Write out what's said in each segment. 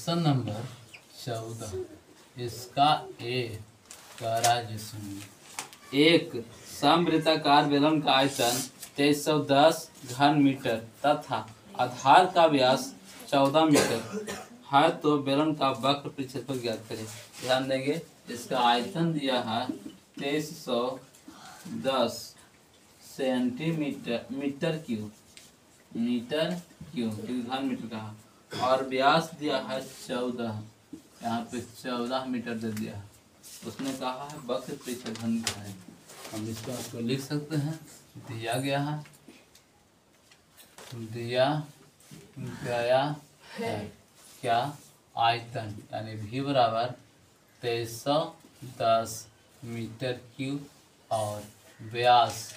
Question number 14 इसका ए कह रहा है जिसमें एक समवृत्ताकार बेलन का आयतन 2310 घन मीटर तथा आधार का व्यास 14 मीटर है तो बेलन का वक्र क्षेत्रफल ज्ञात करें। ध्यान देंगे इसका आयतन दिया है 2310 सेंटीमीटर मीटर क्यूब घन मीटर का और व्यास दिया है 14, यहाँ पे 14 मीटर दे दिया है। उसने कहा है वक्र क्षेत्रफल का है, हम इसको आपको लिख सकते हैं। दिया गया है क्या आयतन यानी v बराबर 2310 मीटर क्यूब और व्यास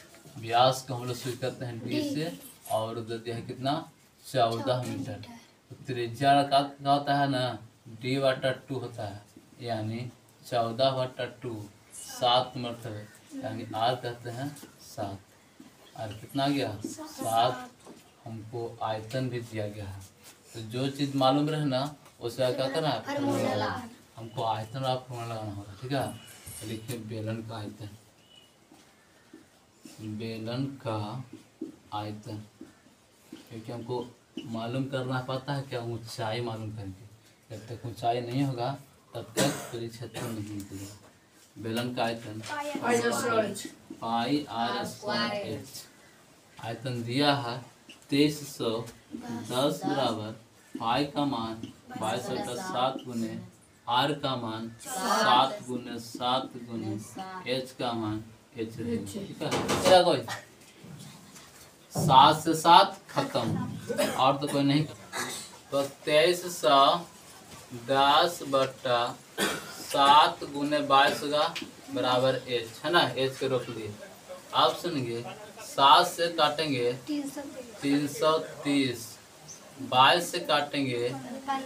को हम लोग स्वीकार करते हैं d से और दे दिया है कितना 14 मीटर। तो त्रिज्या का होता है ना d/2 होता है यानी 14/2 7 मरतबे यानी r कहते हैं 7। r कितना गया 7। हमको आयतन भी दिया गया है तो जो चीज़ मालूम रहे ना उसे क्या करना है फॉर्मूला। हमको आयतन और फॉर्मूला लगाना होगा, ठीक है। तो लिखिए बेलन का आयतन क्योंकि हमको मालूम करना पड़ता है क्या ऊंचाई मालूम करके। जब तक ऊंचाई नहीं होगा तब तक क्षेत्रफल नहीं निकलेगा। बेलन का आयतन पाई r स्क्वायर h। आयतन दिया है 2310 बराबर पाई का मान 22/7 गुने r का मान 7 गुने 7 गुने h का मान h रहेगा, ठीक है। कोई 7 से 7 खत्म और तो कोई नहीं। तो 2310/7 गुने 22 का बराबर h है ना, h के रोक लिए। आप सुनिए 7 से काटेंगे 330, 22 से काटेंगे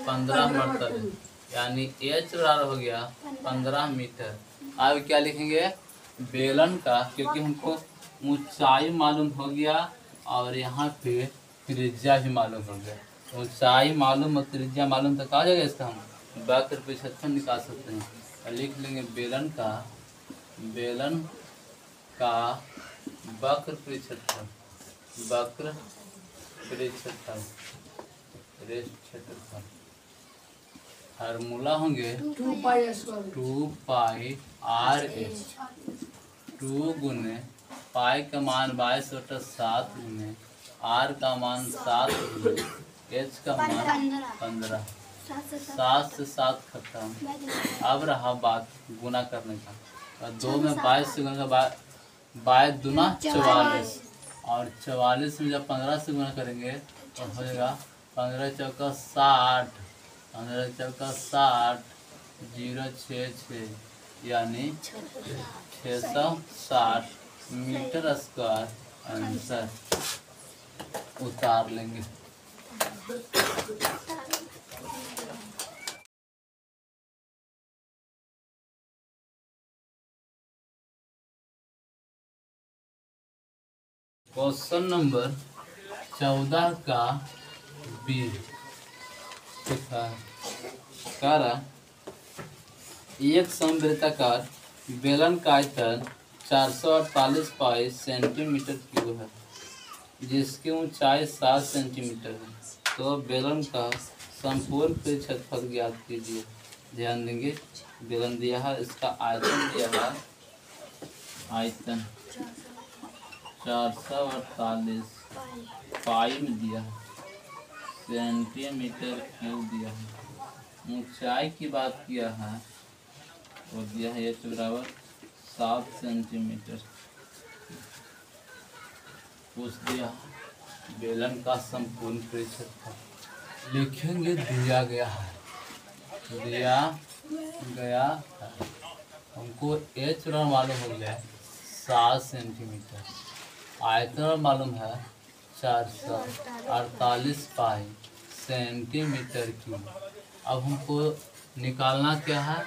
15 मरतबे यानी h बराबर हो गया 15 मीटर। अब क्या लिखेंगे बेलन का, क्योंकि हमको ऊंचाई मालूम हो गया और यहाँ पे त्रिज्या भी मालूम हो गया। ऊंचाई मालूम और त्रिज्या मालूम तो कहा जाएगा इसका हम वक्र क्षेत्रफल निकाल सकते हैं। लिख लेंगे बेलन का वक्र क्षेत्रफल फार्मूला होंगे 2 पाई RH। 2 गुने पाई का मान 22/7 गुने r का मान 7 गुने h का मान 15। 7 से 7 खत्म। अब रहा बात गुना करने का। 2 में 22 से गुना का 22 दूना 44 और 44 में जब 15 से गुना करेंगे तो हो जाएगा 15 चौका 60, 15 चौका 60, 066 यानी 660 मीटर स्क्वायर आंसर उतार लेंगे। क्वेश्चन नंबर 14 का बी एक समवृत्ताकार बेलन का आयतन 448 पाई सेंटीमीटर क्यूब है जिसकी ऊंचाई 7 सेंटीमीटर है। तो बेलन का संपूर्ण क्षेत्रफल ज्ञात कीजिए। ध्यान देंगे बेलन दिया है, इसका आयतन दिया है, आयतन 448 पाई में दिया है, सेंटीमीटर क्यूब दिया है। ऊंचाई की बात किया है वो दिया है h बराबर 7 सेंटीमीटर। पूछ दिया बेलन का संपूर्ण क्षेत्रफल लिखेंगे। दिया गया है हमको h बराबर मालूम हो गया 7 सेंटीमीटर, आयतन मालूम है 448 पाई सेंटीमीटर क्यूब। अब हमको निकालना क्या है,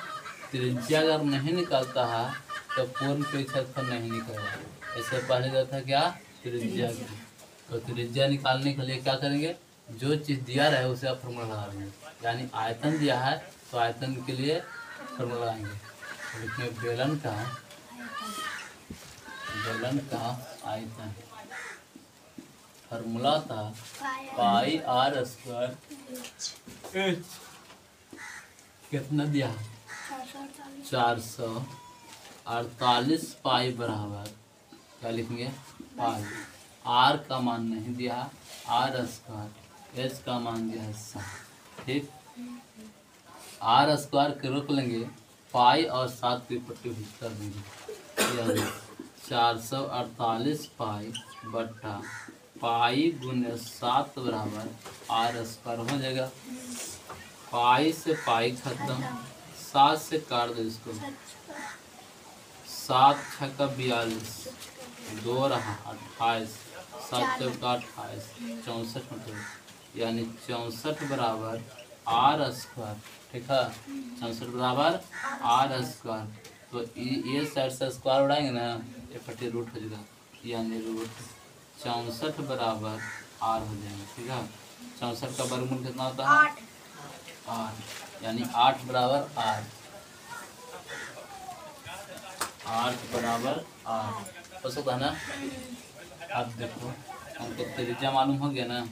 त्रिज्या अगर नहीं निकालता है तो पूर्ण क्षेत्रफल नहीं निकलेगा। इससे पहले जो था क्या त्रिज्या की, तो त्रिज्या निकालने के लिए क्या करेंगे, जो चीज़ दिया रहे उसे आप फॉर्मूला लगा देंगे। यानी आयतन दिया है तो आयतन के लिए फॉर्मूला लगाएंगे। तो लिखेंगे बेलन का आयतन फॉर्मूला था पाई आर स्क्वायर एच। कितना दिया 448 पाई बराबर क्या लिखेंगे पाई। आर का मान नहीं दिया आर स्क्वायर, एच का मान दिया है 7। ठीक, आर स्क्वायर के रोक लेंगे, पाई और 7 की पट्टी कर देंगे। 448 पाई बट्टा पाई गुने 7 बराबर आर स्क्वायर हो जाएगा। पाई से पाई खत्म, 7 से काट दो इसको, 7 छक्का 42, 2 रहा 28, 7 चौका 28, 64 मतलब यानी 64 बराबर आर स्क्वायर। ठीक है, 64 बराबर आर स्क्वायर। तो ये साइड से स्क्वायर उड़ाएंगे ना, ये पट्टी रूट हो जाएगा, यानी रूट 64 बराबर आर हो जाएगा। ठीक है, 64 का वर्गमूल कितना होता है 8, यानी 8 बराबर आर, 8 बराबर आर हो सकता है ना। अब देखो हमको त्रिज्या मालूम हो गया ना,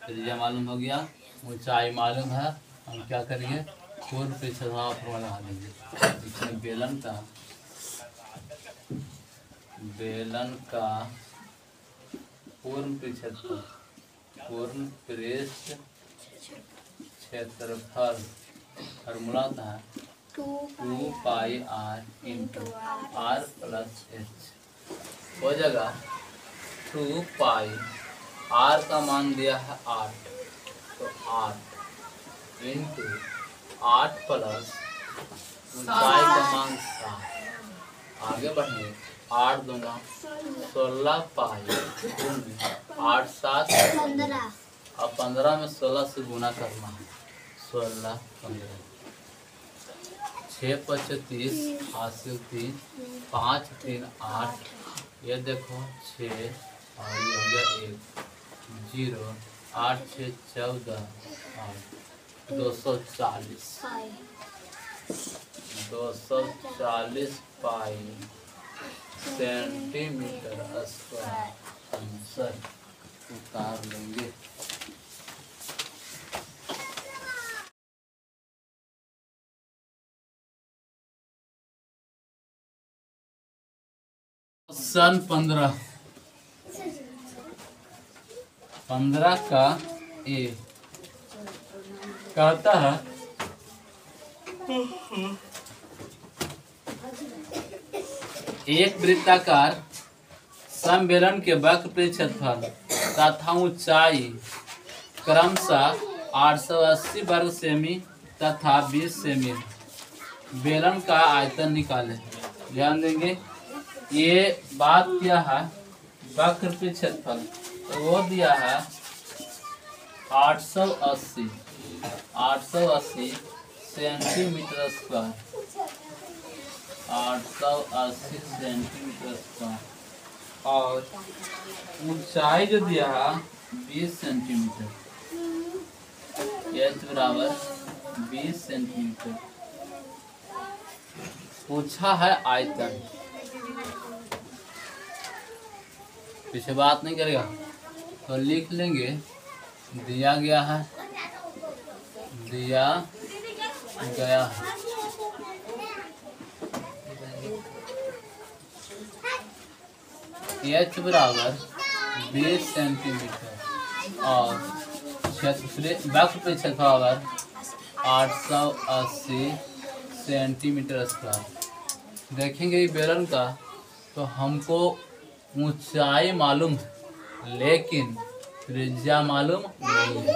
त्रिज्या मालूम हो गया, ऊंचाई मालूम है, हम क्या करेंगे पूर्ण प्रतिशत फॉर्मूला लगा देंगे। इसमें बेलन का पूर्ण प्रतिशत क्षेत्रफल फॉर्मूला था 2 pi r into r plus h हो जाएगा। 2 पाई आर का मान दिया है 8, तो 8 इंटू 8 प्लस ऊंचाई का मान 7। आगे बढ़ेंगे, 8 दूंगा 16 पाई 8 7 15। अब 15 में 16 से गुना करना है, 16 15, 6 5 30, 30, 5 3 8, ये देखो 6 और ये हो गया 1 0, 8 6 14 8, 240 पाई सेंटीमीटर स्क्वायर आंसर उतार लेंगे। सन 15 का ए कहता है एक वृत्ताकार समबेलन के वक्र क्षेत्रफल तथा ऊंचाई क्रमशः 880 वर्ग सेमी तथा 20 सेमी। बेलन का आयतन निकालें। ध्यान देंगे, ये बात क्या है वक्र क्षेत्रफल, तो वो दिया है 880 सेंटीमीटर स्क्वायर, 880 सेंटीमीटर स्क्वायर, और ऊंचाई जो दिया है 20 सेंटीमीटर, एच बराबर 20 सेंटीमीटर। पूछा है आयतन, पीछे बात नहीं करेगा तो लिख लेंगे, दिया गया है एच बराबर 20 सेंटीमीटर और वक्र क्षेत्रफल 880 सेंटीमीटर स्क्वायर। देखेंगे बेलन का, तो हमको ऊंचाई मालूम है लेकिन त्रिज्या मालूम नहीं है।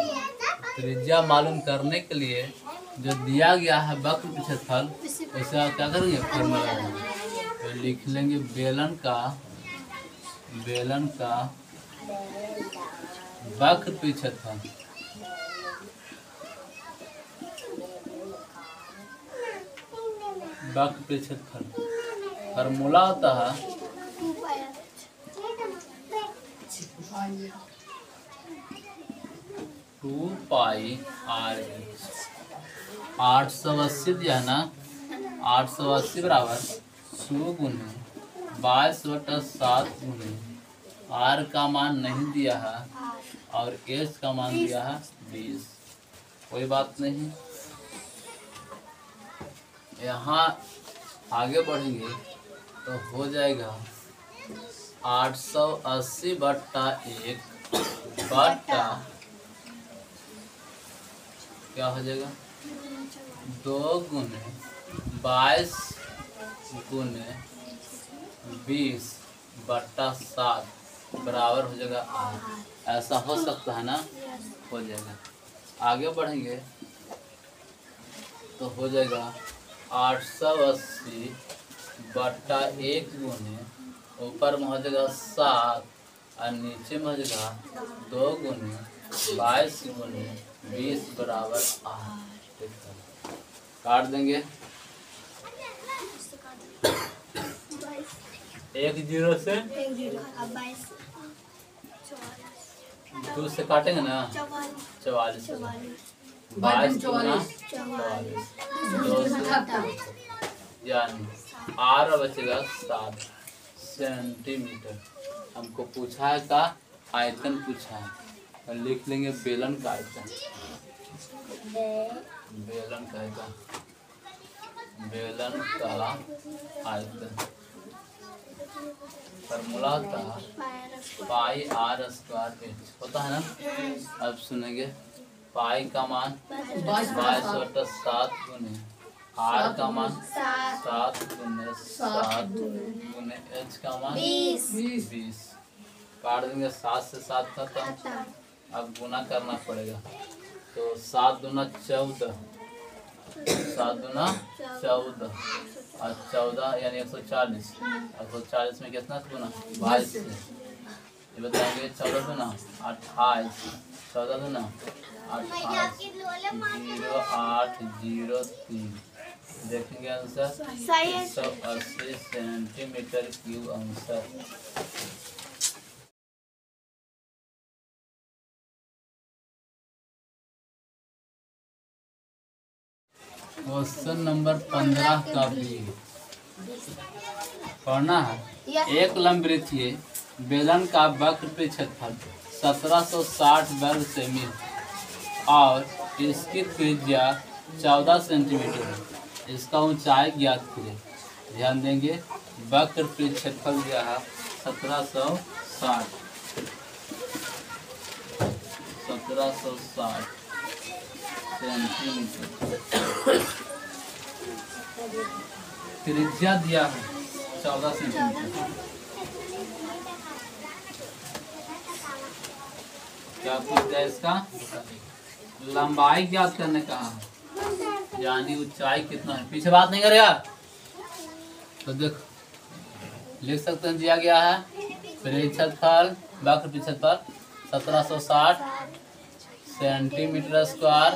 त्रिज्या मालूम करने के लिए जो दिया गया है वक्र क्षेत्रफल, उसका क्या करेंगे फॉर्मूला तो लिख लेंगे बेलन का वक्र क्षेत्रफल फॉर्मूला होता है 2 पाई आर एच। 880 दिया ना, 880 बराबर 2 गुने 22/7 गुने आर का मान नहीं दिया है और एच का मान दिया है 20। कोई बात नहीं, यहाँ आगे बढ़ेंगे तो हो जाएगा 880/1 बट्टा क्या हो जाएगा 2 गुने 22 गुने 20/7 बराबर हो जाएगा 8। ऐसा हो सकता है ना, हो जाएगा। आगे बढ़ेंगे तो हो जाएगा 880/1 गुने ऊपर में हो जाएगा 7 और नीचे में हो जाएगा 2 गुने 22 गुने 20 बराबर 8। काट देंगे 1 0 से 2 से काटेंगे ना 44 यानी आर बचेगा 7 सेंटीमीटर। हमको पूछा है का आयतन पूछा है, तो लिख लेंगे बेलन का आयतन। बेलन का आयतन, बेलन का आयतन फॉर्मूला होता है पाई आर स्क्वायर एच होता है ना। अब सुनेंगे पाई का मान 22/7 गुने आर का मान 7 गुने 7 गुने एच का मान 20। काट देंगे 7 से 7 खत्म। अब गुना करना पड़ेगा, तो 7 दूना 14, 7 दूना 14 और 14 यानी 140। 140 में कितना गुना 22 से ये बताएंगे 14 दूना 28, 14 दूना 28 0803। देखेंगे answer 180 centimetre cube answer. Question number 15 का भी पढ़ना है। एक लंबवृत्तीय बेलन का वक्र पे क्षेत्रफल 1760 वर्ग सेमी और इसकी त्रिज्या 14 सेंटीमीटर है। इसका ऊंचाई ज्ञात करें। ध्यान देंगे वक्र पे क्षेत्रफल दिया है 1760 सेंटीमीटर, त्रिज्या दिया है 14 सेंटीमीटर। क्या पूछ दिया इसका लंबाई ज्ञात करने का, यानी ऊंचाई कितना है। पीछे बात नहीं करेगा तो देखो लिख सकते हैं, दिया गया है क्षेत्रफल वक्र क्षेत्रफल 1760 सेंटीमीटर स्क्वायर,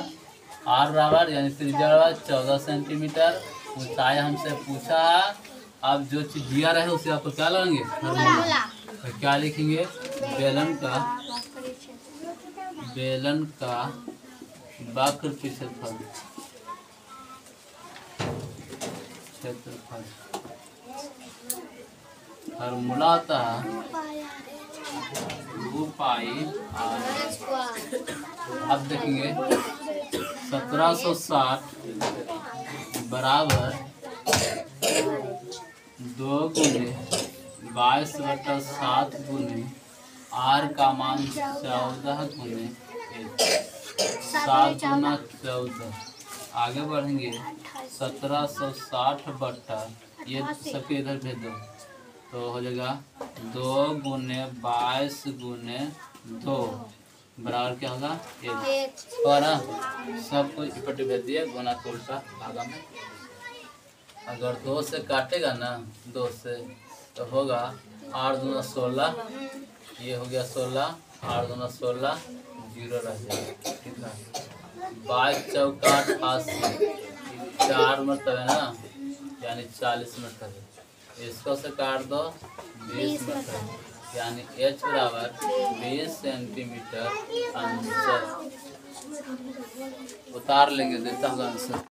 आर बराबर यानी त्रिज्या बराबर 14 सेंटीमीटर। ऊंचाई हमसे पूछा है। अब जो चीज दिया रहे उसे आपको क्या लगाएंगे फॉर्मूला। तो क्या लिखेंगे बेलन का वक्र क्षेत्रफल फॉर्मूला आता है 2 पाई आर। अब देखेंगे 1760 बराबर 2 गुने 22/7 गुने आर का मान 14 गुने 7 गुना 14। आगे बढ़ेंगे 1760 बट्टा ये सबके इधर भेज दो तो हो जाएगा 2 गुने 22 गुने 2 बराबर क्या होगा 1। और सबको इकट्ठे भेज दिए गुना को उल्टा भागा में। अगर 2 से काटेगा ना 2 से तो होगा 8 दूना 16, ये हो गया 16, 8 दूना 16 जीरो रह जाएगा। कितना 22 चौका 88, 4 मतलब है ना यानी 40 मतलब है। इसको से काट दो 20 मतलब यानी एच बराबर 20 सेंटीमीटर आंसर। उतार लेंगे, देता हूँ आंसर।